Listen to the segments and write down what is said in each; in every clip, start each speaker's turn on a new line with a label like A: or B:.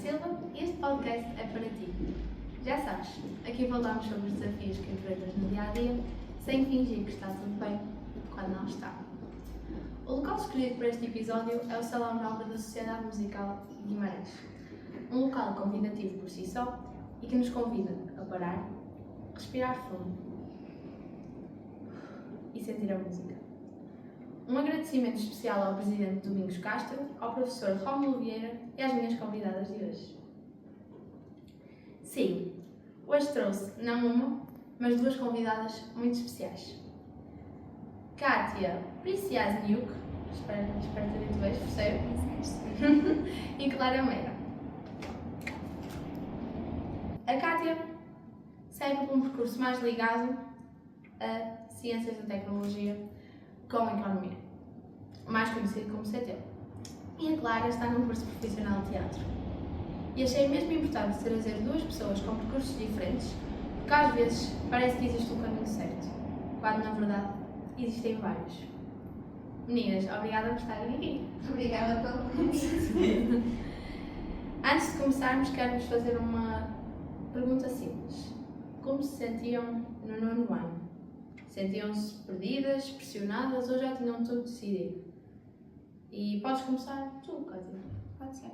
A: Silva e este podcast é para ti. Já sabes, aqui falamos sobre os desafios que enfrentas no dia-a-dia, sem fingir que está tudo bem, quando não está. O local escolhido para este episódio é o Salão Nobre da Sociedade Musical de Guimarães. Um local convidativo por si só e que nos convida a parar, respirar fundo e sentir a música. Um agradecimento especial ao Presidente Domingos Castro, ao Professor Rómulo Vieira e às minhas convidadas de hoje. Sim, hoje trouxe não uma, mas duas convidadas muito especiais. Kátia Preciazniuk, espero ter dito bem, percebo? E Clara Meira. A Kátia segue por um percurso mais ligado a Ciências da Tecnologia com a Economia, mais conhecido como CT. E a Clara está num curso profissional de teatro. E achei mesmo importante trazer duas pessoas com percursos diferentes, porque às vezes parece que existe um caminho certo, quando na verdade existem vários. Meninas, obrigada por estarem aqui.
B: Obrigada pelo convite.
A: Antes de começarmos, quero-vos fazer uma pergunta simples. Como se sentiam no nono ano? Sentiam-se perdidas, pressionadas ou já tinham tudo decidido? E podes começar tu, Kátia.
B: Pode ser.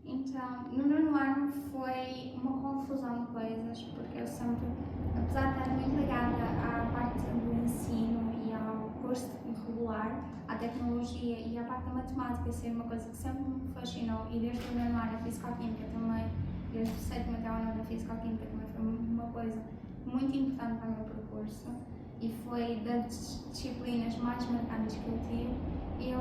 B: Então, no nono ano foi uma confusão de coisas, porque eu sempre, apesar de estar muito ligada à parte do ensino e ao curso regular, à tecnologia e à parte da matemática ser uma coisa que sempre me fascinou, e desde o nono ano a Físico-Química também, desde o sétimo até o nono a Físico-Química também foi uma coisa muito importante para o meu percurso e foi das disciplinas mais marcantes que eu tive. Eu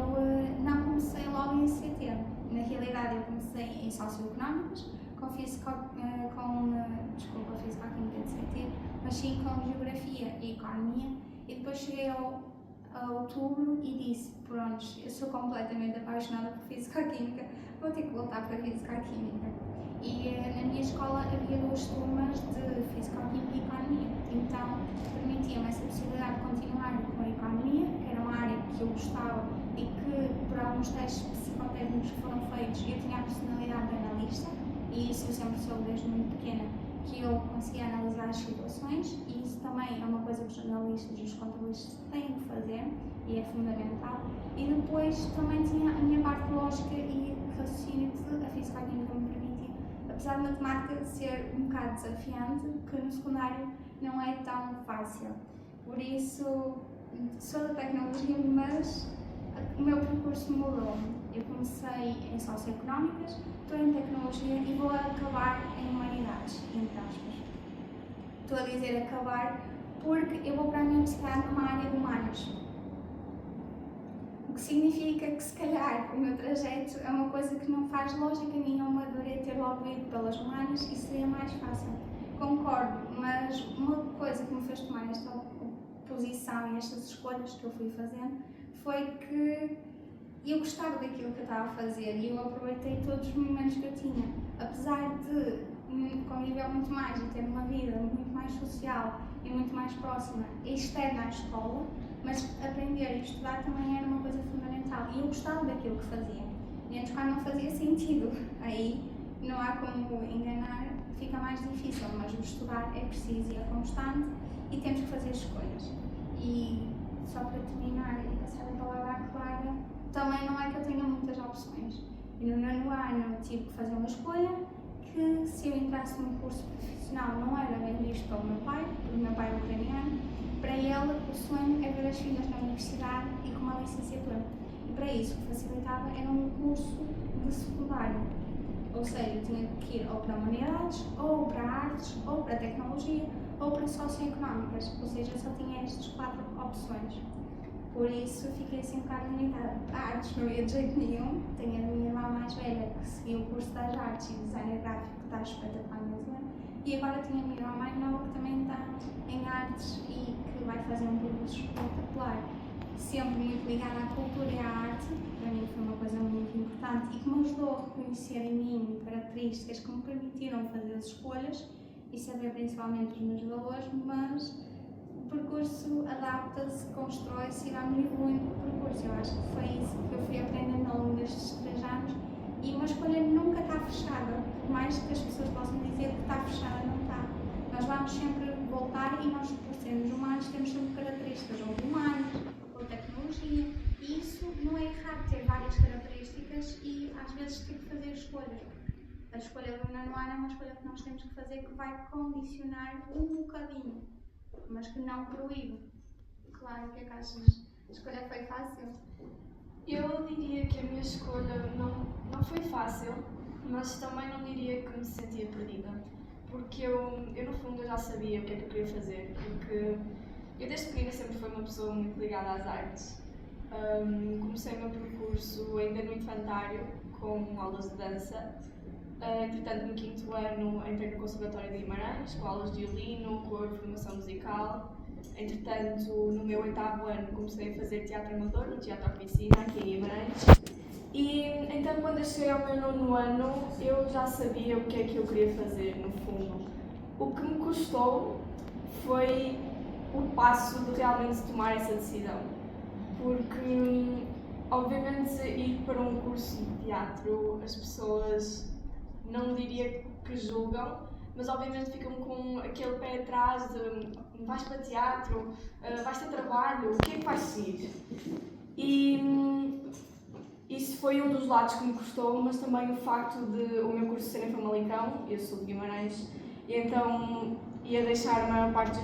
B: não comecei logo em CT. Na realidade, eu comecei em Socioeconómicas, com Físico-Química de CT, mas sim com Geografia e Economia. E depois cheguei a outubro e disse: pronto, eu sou completamente apaixonada por Físico-Química, vou ter que voltar para Físico-Química. E na minha escola havia duas turmas de Físico-Química e Economia, então permitia-me essa possibilidade de continuar com a Economia, que era uma área que eu gostava e que, por alguns testes psicotécnicos que foram feitos, eu tinha a personalidade de analista, e isso eu sempre soube desde muito pequena, que eu conseguia analisar as situações, e isso também é uma coisa que os jornalistas e os contabilistas têm que fazer, e é fundamental. E depois também tinha a minha parte lógica e raciocínio que a Físico-Química me permitia, apesar de matemática ser um bocado desafiante, que no secundário não é tão fácil. Por isso, sou da tecnologia, mas o meu percurso mudou. Eu comecei em Socioeconómicas, estou em Tecnologia e vou acabar em Humanidades, entre aspas. Estou a dizer acabar porque eu vou para a universidade numa área de Humanas. O que significa que, se calhar, o meu trajeto é uma coisa que não faz lógica nenhuma de eu ter logo ido pelas Humanas e seria mais fácil. Concordo, mas uma coisa que me fez tomar esta posição e estas escolhas que eu fui fazendo foi que eu gostava daquilo que eu estava a fazer e eu aproveitei todos os momentos que eu tinha. Apesar de conviver muito mais e ter uma vida muito mais social e muito mais próxima e externa à escola, mas aprender e estudar também era uma coisa fundamental e eu gostava daquilo que fazia. E antes, quando não fazia sentido, aí não há como enganar, fica mais difícil, mas o estudar é preciso e é constante e temos que fazer escolhas. E só para terminar e passar a palavra à Clara, também não é que eu tenha muitas opções. E no nono ano tive que fazer uma escolha que, se eu entrasse num curso profissional, não era bem visto pelo meu pai, porque o meu pai é ucraniano. Para ele, o sonho é ver as filhas na universidade e com uma licenciatura. E para isso, o que facilitava era um curso de secundário. Ou seja, eu tinha que ir ou para Humanidades, ou para Artes, ou para Tecnologia, ou para Socioeconómicas. Ou seja, eu só tinha estas 4 opções. Por isso, fiquei assim um bocado limitada. A Artes não ia de jeito nenhum. Tenho a minha irmã mais velha que seguiu o curso das Artes e Designer Gráfico, que está espetacularmente bem. E agora tenho a minha irmã mais nova que também está em Artes e que vai fazer um percurso espetacular. Sempre muito ligada à cultura e à arte, para mim foi uma coisa muito importante e que me ajudou a reconhecer em mim características que me permitiram fazer as escolhas e saber principalmente os meus valores, mas o percurso adapta-se, constrói-se e vai-me evoluindo o percurso. Eu acho que foi isso que eu fui aprendendo ao longo destes 3 anos e uma escolha nunca está fechada, por mais que as pessoas possam dizer que está fechada, não está. Nós vamos sempre voltar e nós, por sermos humanos, temos sempre características ou humanas ou tecnologia, e isso não é errado ter várias características e às vezes ter que fazer escolhas. A escolha do nono ano é uma escolha que nós temos que fazer que vai condicionar um bocadinho, mas que não proíbe. Claro, o que é que achas? A escolha foi fácil?
C: Eu diria que a minha escolha não foi fácil, mas também não diria que me sentia perdida, porque eu no fundo eu já sabia o que é que eu queria fazer, porque eu desde pequena sempre fui uma pessoa muito ligada às artes. Comecei o meu percurso ainda no infantário, com aulas de dança. Entretanto, no 5º ano entrei no Conservatório de Guimarães, com aulas de violino, cor, formação musical. Entretanto, no meu 8º ano comecei a fazer teatro amador, no Teatro Oficina, aqui em Guimarães. E então, quando eu cheguei ao meu 9º ano, eu já sabia o que é que eu queria fazer, no fundo. O que me custou foi o passo de realmente tomar essa decisão. Porque, obviamente, ir para um curso de teatro, as pessoas não diria que julgam, mas obviamente ficam com aquele pé atrás de vais para teatro, vais ter trabalho, o que é que vais seguir? E isso foi um dos lados que me custou, mas também o facto de o meu curso ser em Famalicão, eu sou de Guimarães, e então ia deixar a maior parte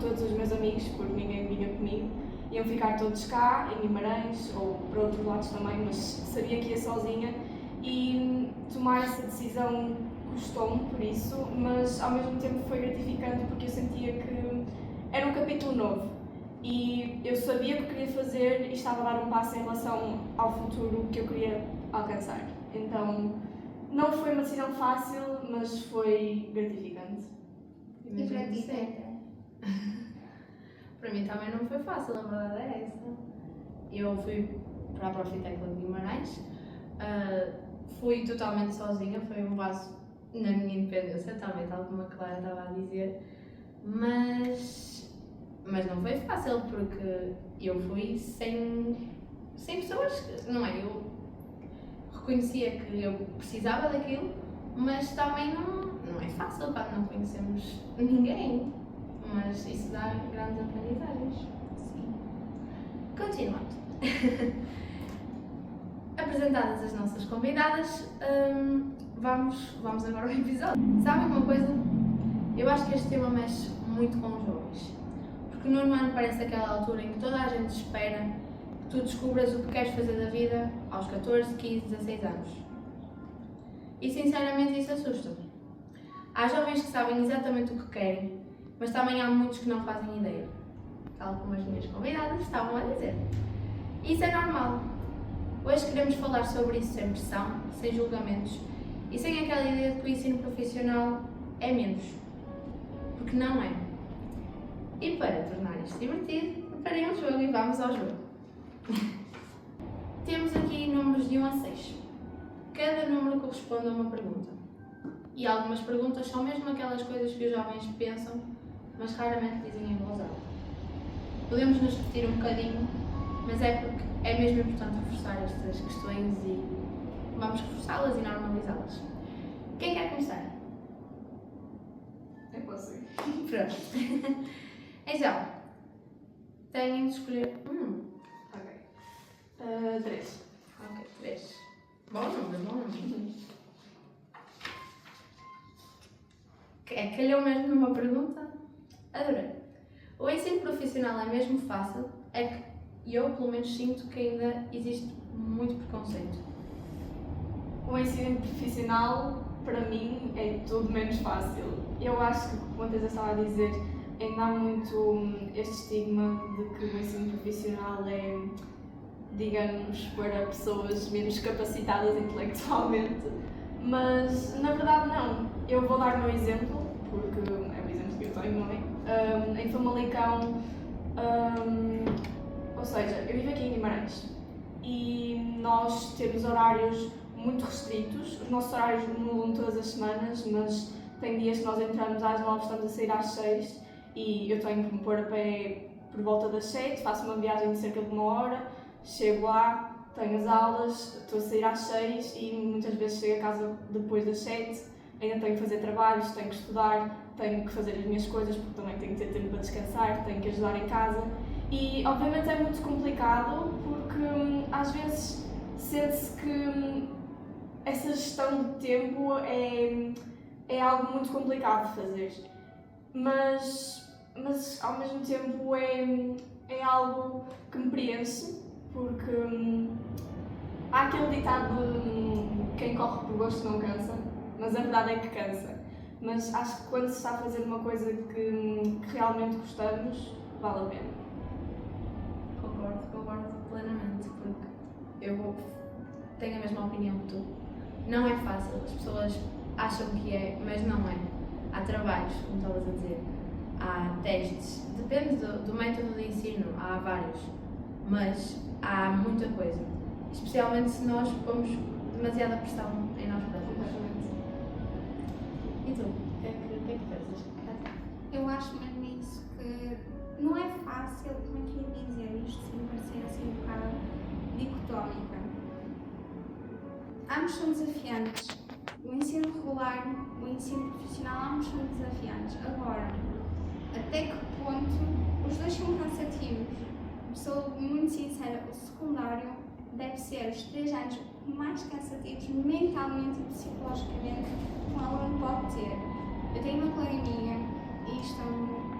C: todos os meus amigos, porque ninguém vinha comigo, iam ficar todos cá, em Guimarães, ou para outros lados também, mas sabia que ia sozinha, e tomar essa decisão custou-me por isso, mas ao mesmo tempo foi gratificante porque eu sentia que era um capítulo novo e eu sabia o que queria fazer e estava a dar um passo em relação ao futuro que eu queria alcançar. Então não foi uma decisão fácil, mas foi gratificante.
B: E para ti, Teta?
A: Para mim também não foi fácil, a verdade é essa. Eu fui para a Profitecla de Guimarães, fui totalmente sozinha, foi um passo na minha independência também, tal como a Clara estava a dizer, mas não foi fácil porque eu fui sem pessoas, não é? Eu reconhecia que eu precisava daquilo, mas também não é fácil quando não conhecemos ninguém, mas isso dá grandes aprendizagens. Sim. Continuando. Apresentadas as nossas convidadas, vamos agora ao episódio. Sabem uma coisa? Eu acho que este tema mexe muito com os jovens. Porque no nono ano parece aquela altura em que toda a gente espera que tu descubras o que queres fazer da vida aos 14, 15, 16 anos. E sinceramente isso assusta-me. Há jovens que sabem exatamente o que querem, mas também há muitos que não fazem ideia. Tal como as minhas convidadas estavam a dizer. Isso é normal. Hoje queremos falar sobre isso sem pressão, sem julgamentos e sem aquela ideia de que o ensino profissional é menos. Porque não é. E para tornar isto divertido, preparei um jogo e vamos ao jogo. Temos aqui números de 1 a 6. Cada número corresponde a uma pergunta. E algumas perguntas são mesmo aquelas coisas que os jovens pensam, mas raramente dizem em voz alta. Podemos nos repetir um bocadinho, mas é porque é mesmo importante reforçar estas questões e vamos reforçá-las e normalizá-las. Quem quer começar?
C: É você.
A: Pronto. Então, têm de escolher.
C: Ok. 3.
A: Ok, 3. Bom número. Calhou mesmo numa pergunta? Adorei. O ensino profissional é mesmo fácil? É que eu, pelo menos, sinto que ainda existe muito preconceito.
C: O ensino profissional, para mim, é tudo menos fácil. Eu acho que, como a Teresa estava a dizer, ainda há muito este estigma de que o ensino profissional é, digamos, para pessoas menos capacitadas intelectualmente, mas na verdade não. Eu vou dar o meu exemplo, porque é o exemplo que eu tenho, não é? Em Famalicão, ou seja, eu vivo aqui em Guimarães e nós temos horários muito restritos. Os nossos horários mudam todas as semanas, mas tem dias que nós entramos às 9, estamos a sair às 6 e eu tenho que me pôr a pé por volta das 7, faço uma viagem de cerca de 1 hora, chego lá, tenho as aulas, estou a sair às 6 e muitas vezes chego a casa depois das 7, ainda tenho que fazer trabalhos, tenho que estudar, tenho que fazer as minhas coisas porque também tenho que ter tempo para descansar, tenho que ajudar em casa e obviamente é muito complicado porque às vezes sente-se que essa gestão de tempo é algo muito complicado de fazer, mas ao mesmo tempo é algo que me preenche, porque há aquele ditado de quem corre por gosto não cansa, mas a verdade é que cansa. Mas acho que quando se está a fazer uma coisa que realmente gostamos, vale a pena.
A: Concordo plenamente, porque eu tenho a mesma opinião que tu. Não é fácil, as pessoas acham que é, mas não é. Há trabalhos, como estavas a dizer, há testes, depende do método de ensino, há vários, mas há muita coisa, especialmente se nós pomos demasiada pressão em nós próprios. E tu? O que é que pensas?
B: Eu acho mesmo isso, que não é fácil, como é que ia dizer isto sem parecer assim um bocado dicotómica. Ambos são desafiantes. O ensino regular, o ensino profissional, ambos são desafiantes. Agora, até que ponto os dois são cansativos? Sou muito sincera, o secundário deve ser os 3 anos mais cansativos mentalmente e psicologicamente que um aluno pode ter. Eu tenho uma colega minha, e isto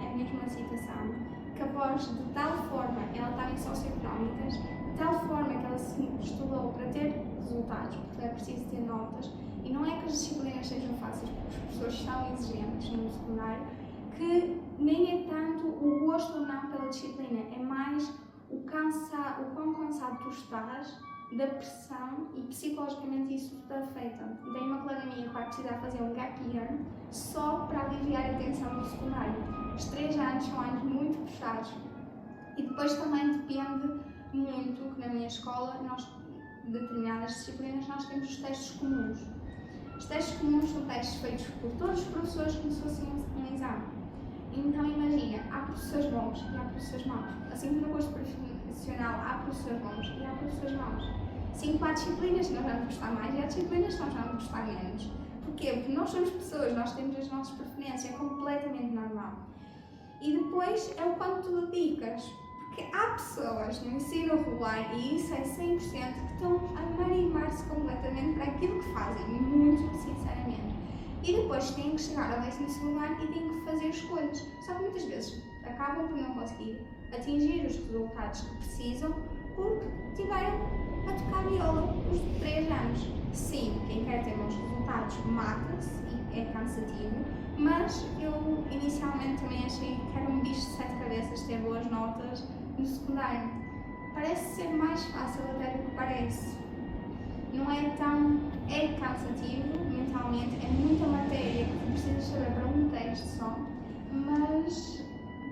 B: é mesmo uma citação, que após de tal forma, ela estava em socioeconómicas, de tal forma que ela se estudou para ter resultados, porque é preciso ter notas, e não é que as disciplinas sejam fáceis, porque os professores são exigentes no secundário, que nem é tanto o gosto ou não pela disciplina, é mais o quão cansado tu estás da pressão e psicologicamente isso te afeta. Tenho uma colega minha que vai precisar fazer um gap year só para aliviar a tensão do secundário. Os 3 anos são anos muito puxados e depois também depende muito que na minha escola, nós, determinadas disciplinas, nós temos os testes comuns. Os testes comuns são testes feitos por todos os professores como se fosse um exame. Então imagina, há professores bons e há professores maus. Assim como no curso profissional há professores bons e há professores maus. Sim, há disciplinas que nós vamos gostar mais e há disciplinas que nós vamos gostar menos. Porquê? Porque nós somos pessoas, nós temos as nossas preferências, é completamente normal. E depois é o quanto tu dedicas. Porque há pessoas no ensino regular, e isso é 100%, que estão a marimbar-se completamente para aquilo que fazem, muito sinceramente. E depois têm que chegar ao 12º ano e têm que fazer escolhas. Só que muitas vezes acabam por não conseguir atingir os resultados que precisam porque tiveram a tocar viola os 3 anos. Sim, quem quer ter bons resultados mata-se e é cansativo, mas eu inicialmente também achei que era um bicho de 7 cabeças ter boas notas no secundário. Parece ser mais fácil até do que parece. Não é tão... é cansativo mentalmente, é muita matéria que tu precisas saber para um teste só, mas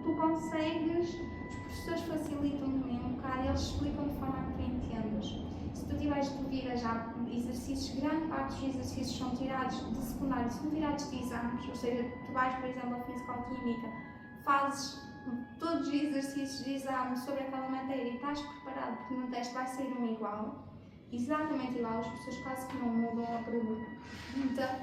B: tu consegues, os professores facilitam também um bocado, eles explicam de forma a que tu entendas. Se tu tiveres dúvidas, já exercícios, grande parte dos exercícios são tirados de secundário, são tirados de exames, ou seja, tu vais, por exemplo, a Físico-Química, fazes todos os exercícios de exame sobre aquela matéria e estás preparado porque no teste vai sair um igual, exatamente igual, os professores quase que não mudam a pergunta,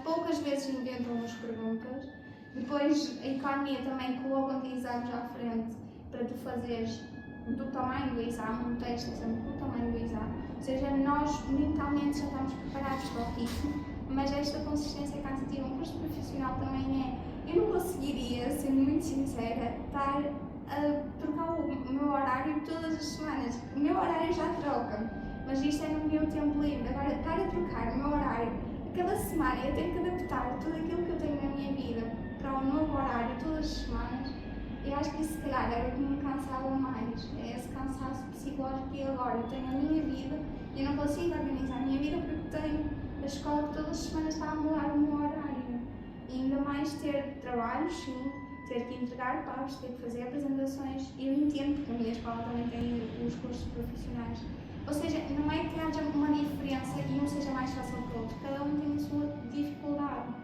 B: poucas vezes inventam as perguntas. Depois a economia também colocam-te exames à frente para tu fazeres do tamanho do exame, um teste sempre do tamanho do exame, ou seja, nós mentalmente já estamos preparados para o ritmo, mas esta consistência é cansativa. Um curso profissional também é. Eu não conseguiria, sendo muito sincera, estar a trocar o meu horário todas as semanas. O meu horário já troca, mas isto é no meu tempo livre. Agora, estar a trocar o meu horário cada semana e eu tenho que adaptar tudo aquilo que eu tenho na minha vida para o novo horário todas as semanas, eu acho que isso se calhar era o que me cansava mais. É esse cansaço psicológico e agora eu tenho a minha vida e eu não consigo organizar a minha vida porque tenho a escola que todas as semanas está a mudar o meu horário. E ainda mais ter trabalhos, sim, ter que entregar pagos, ter que fazer apresentações. Eu entendo porque a minha escola também tem os cursos profissionais. Ou seja, não é que haja uma diferença e um seja mais fácil que o outro, cada um tem a sua dificuldade.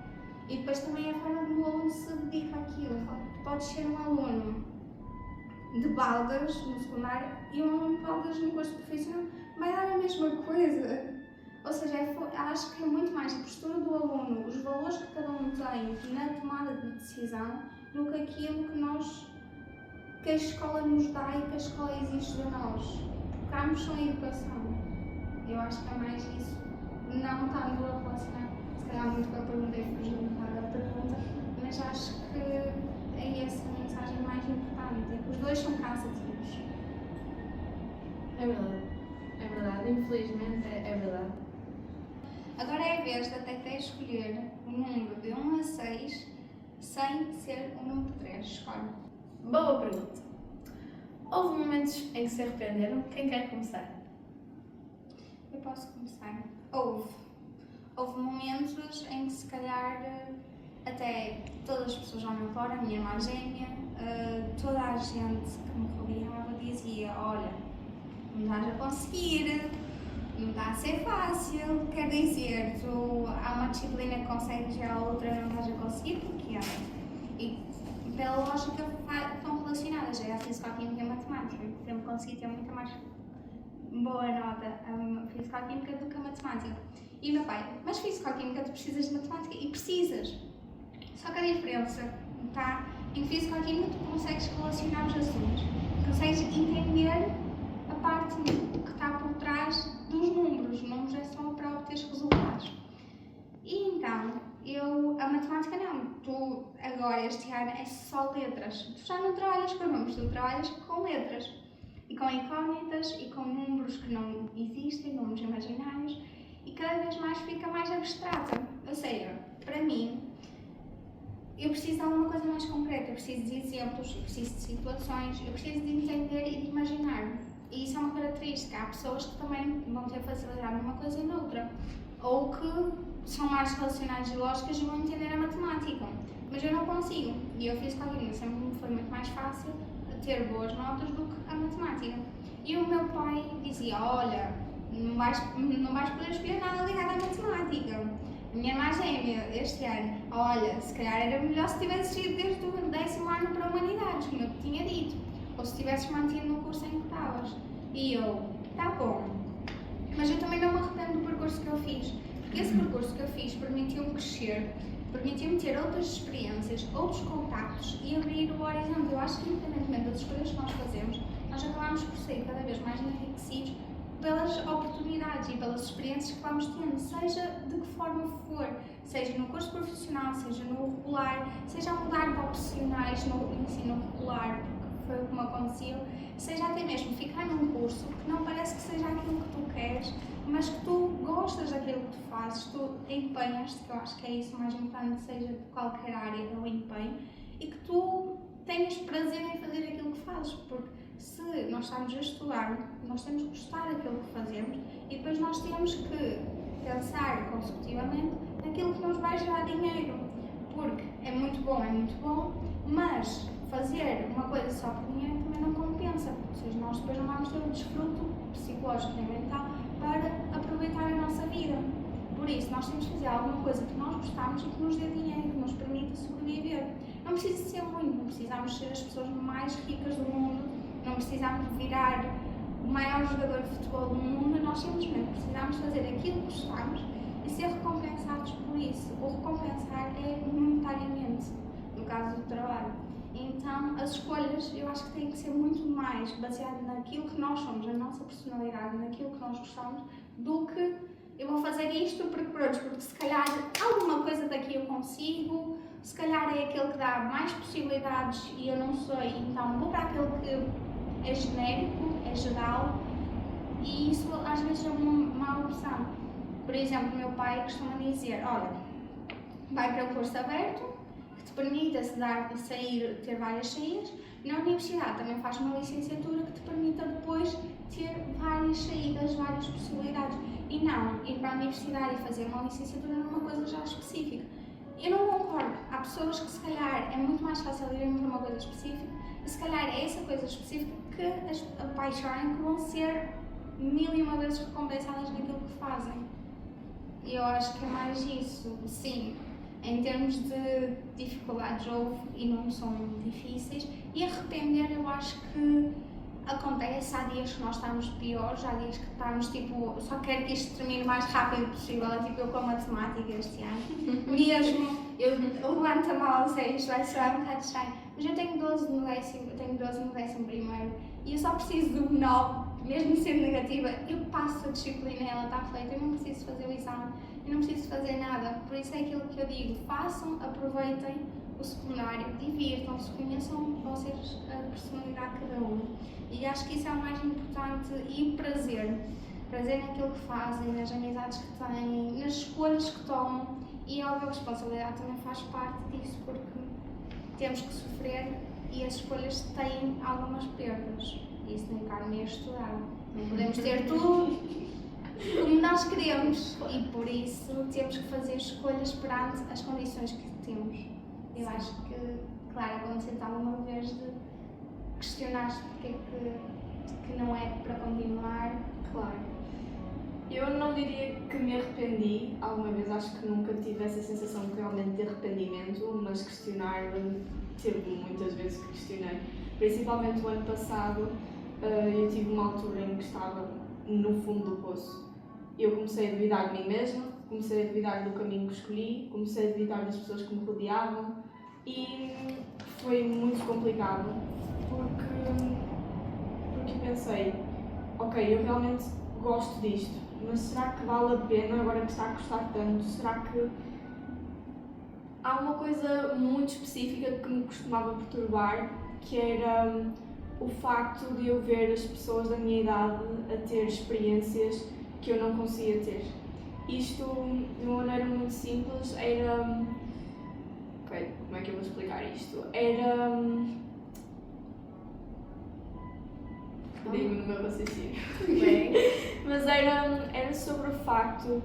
B: E depois também a forma como o aluno se dedica àquilo. Tu podes ser um aluno de baldas no secundário e um aluno de baldas no curso profissional. vai dar a mesma coisa. Ou seja, acho que é muito mais a postura do aluno, os valores que cada um tem na tomada de decisão, do que aquilo que a escola nos dá e que a escola exige de nós. Focarmos só em educação. Eu acho que é mais isso. Não estando a relacionar, se calhar muito com a pergunta e fugindo um bocado da pergunta, mas acho que é essa a mensagem mais importante, é que os dois são cansativos.
A: É verdade, infelizmente é verdade.
B: Agora é a vez da Tete escolher o número de 1 a 6 sem ser o número 3. Escolhe.
A: Boa pergunta. Houve momentos em que se arrependeram? Quem quer começar?
B: Eu posso começar. Houve momentos em que se calhar até todas as pessoas ao meu redor, a minha irmã gêmea, toda a gente que me rodeava dizia: olha, não estás a conseguir, não está a ser fácil, quer dizer, há uma disciplina que consegues e há outra não estás a conseguir, porque há. E pela lógica estão relacionadas, é a físico-química e a matemática. Eu sempre consegui ter muita mais boa nota a físico-química do que a matemática. E o meu pai: mas físico-química tu precisas de matemática? E precisas. Só que a diferença está em que físico-química tu consegues relacionar os assuntos, consegues entender a parte que está por trás dos números. Os números é só para obter os resultados. E então, a matemática não. Tu agora, este ano, é só letras. Tu já não trabalhas com números, tu trabalhas com letras. E com incógnitas e com números que não existem, números imaginários. E cada vez mais fica mais abstrata. Ou seja, para mim, eu preciso de alguma coisa mais concreta. Eu preciso de exemplos, eu preciso de situações, eu preciso de entender e de imaginar. E isso é uma característica. Há pessoas que também vão ter facilidade numa coisa e noutra. Ou que são mais relacionadas e lógicas e vão entender a matemática. Mas eu não consigo. E eu fiz qualquer sempre me foi muito mais fácil ter boas notas do que a matemática. E o meu pai dizia: olha, não vais poder escolher nada ligado à matemática. A minha irmã gêmea, este ano: olha, se calhar era melhor se tivesses ido desde o 10º ano para Humanidades, como eu te tinha dito. Ou se tivesses mantido no curso em que estavas. E eu: tá bom. Mas eu também não me arrependo do percurso que eu fiz. Porque esse percurso que eu fiz permitiu-me crescer, permitiu-me ter outras experiências, outros contactos e abrir o horizonte. Eu acho que, independentemente das escolhas que nós fazemos, nós acabamos por ser cada vez mais enriquecidos pelas oportunidades e pelas experiências que vamos tendo, seja de que forma for, seja no curso profissional, seja no regular, seja a mudar de opcionais no ensino regular, porque foi o que me aconteceu, seja até mesmo ficar num curso que não parece que seja aquilo que tu queres, mas que tu gostas daquilo que tu fazes, tu empenhas-te, que eu acho que é isso mais importante, seja de qualquer área, é o empenho, e que tu tenhas prazer em fazer aquilo que fazes, porque se nós estamos a estudar, nós temos que gostar daquilo que fazemos e depois nós temos que pensar consecutivamente naquilo que nos vai gerar dinheiro, porque é muito bom, mas fazer uma coisa só por dinheiro também não compensa, ou seja, nós depois não vamos ter um desfruto psicológico e mental para aproveitar a nossa vida. Por isso, nós temos que fazer alguma coisa que nós gostamos e que nos dê dinheiro, que nos permita sobreviver. Não precisa ser muito, não precisamos ser as pessoas mais ricas do mundo, não precisamos virar o maior jogador de futebol do mundo, nós simplesmente precisamos fazer aquilo que gostamos e ser recompensados por isso. O recompensar é monetariamente, no caso do trabalho. Então, as escolhas eu acho que têm que ser muito mais baseadas naquilo que nós somos, na nossa personalidade, naquilo que nós gostamos, do que eu vou fazer isto porque se calhar alguma coisa daqui eu consigo, se calhar é aquele que dá mais possibilidades e eu não sei, então vou para aquele que é genérico, é geral, e isso às vezes é uma má opção. Por exemplo, o meu pai costuma dizer: olha, vai para o curso aberto, que te permita sair, ter várias saídas. Na universidade também faz uma licenciatura que te permita depois ter várias saídas, várias possibilidades. E não ir para a universidade e fazer uma licenciatura numa coisa já específica. Eu não concordo. Há pessoas que se calhar é muito mais fácil irem para uma coisa específica e se calhar é essa coisa específica que as apaixonem, que vão ser 1000 vezes recompensadas naquilo que fazem. E eu acho que é mais isso. Sim, em termos de dificuldades houve e não são difíceis. E arrepender, eu acho que acontece, há dias que nós estamos piores, há dias que estamos tipo, só quero que isto termine o mais rápido possível, tipo eu com a matemática este ano. Mesmo, eu levanto a mão, sei, isto vai soar um bocado estranho, mas eu tenho 12 no décimo primeiro e eu só preciso do 9, mesmo sendo negativa, eu passo a disciplina e ela está feita, eu não preciso fazer o exame, eu não preciso fazer nada, por isso é aquilo que eu digo, façam, aproveitem o secundário, divirtam-se, conheçam vocês a personalidade de cada um. E acho que isso é o mais importante e o prazer. Prazer naquilo que fazem, nas amizades que têm, nas escolhas que tomam e óbvio a responsabilidade também faz parte disso porque temos que sofrer e as escolhas têm algumas perdas. Isso nem carne é estudar. Não podemos ter tudo como nós queremos e por isso temos que fazer escolhas perante as condições que temos. Eu acho que, claro, aconteceu alguma vez de questionar-se porque é que não é para continuar.
C: Claro. Eu não diria que me arrependi alguma vez, acho que nunca tive essa sensação realmente de arrependimento, mas questionar, teve muitas vezes que questionei. Principalmente o ano passado, eu tive uma altura em que estava no fundo do poço. Eu comecei a duvidar de mim mesma, comecei a duvidar do caminho que escolhi, comecei a duvidar das pessoas que me rodeavam e foi muito complicado porque pensei, ok, eu realmente gosto disto, mas será que vale a pena agora que está a custar tanto? Será que há uma coisa muito específica que me costumava perturbar, que era o facto de eu ver as pessoas da minha idade a ter experiências que eu não conseguia ter. Isto, de uma maneira muito simples, era... Ok, como é que eu vou explicar isto? Era... Digo no meu raciocínio. Mas era sobre o facto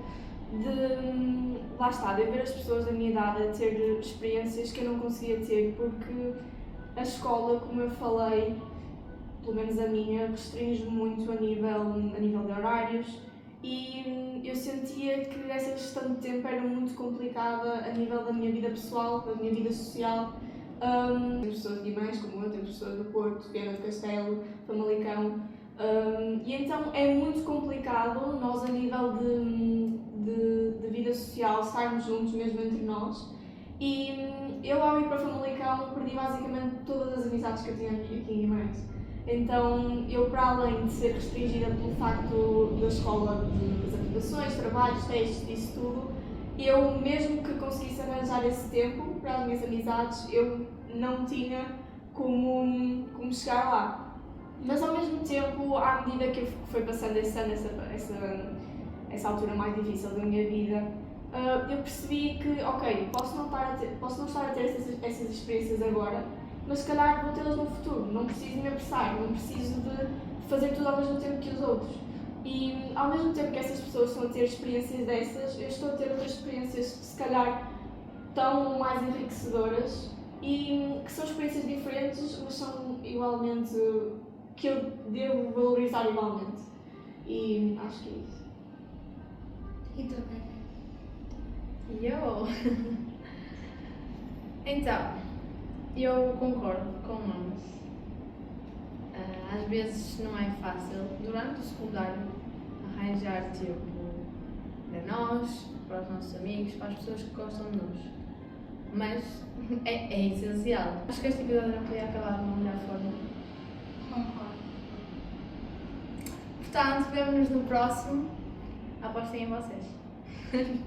C: de... Lá está, de eu ver as pessoas da minha idade a ter experiências que eu não conseguia ter, porque a escola, como eu falei, pelo menos a minha, restringe muito a nível de horários e eu sentia que essa gestão de tempo era muito complicada a nível da minha vida pessoal, da minha vida social. Temos pessoas de Guimarães, como eu, temos pessoas do Porto, Viana do Castelo, Famalicão, e então é muito complicado nós, a nível de vida social, estarmos juntos mesmo entre nós. E eu, ao ir para Famalicão, perdi basicamente todas as amizades que eu tinha aqui em Guimarães. Então, eu, para além de ser restringida pelo facto da escola, das aplicações, trabalhos, testes, disso tudo, eu, mesmo que conseguisse arranjar esse tempo para as minhas amizades, eu não tinha como chegar lá. Mas, ao mesmo tempo, à medida que foi passando esse ano, essa altura mais difícil da minha vida, eu percebi que, ok, posso não estar a ter essas experiências agora, mas se calhar vou tê-las no futuro, não preciso me apressar, não preciso de fazer tudo ao mesmo tempo que os outros. E ao mesmo tempo que essas pessoas estão a ter experiências dessas, eu estou a ter outras experiências que se calhar tão mais enriquecedoras e que são experiências diferentes, mas são igualmente, que eu devo valorizar igualmente. E acho que é isso.
B: E tu, Pepe?
A: Eu? Então, eu concordo com ambos. Às vezes não é fácil, durante o secundário, arranjar tempo para nós, para os nossos amigos, para as pessoas que gostam de nós. Mas é essencial. Acho que este episódio não podia acabar de uma melhor forma.
B: Concordo.
A: Portanto, vemo-nos no próximo. Apostem em vocês.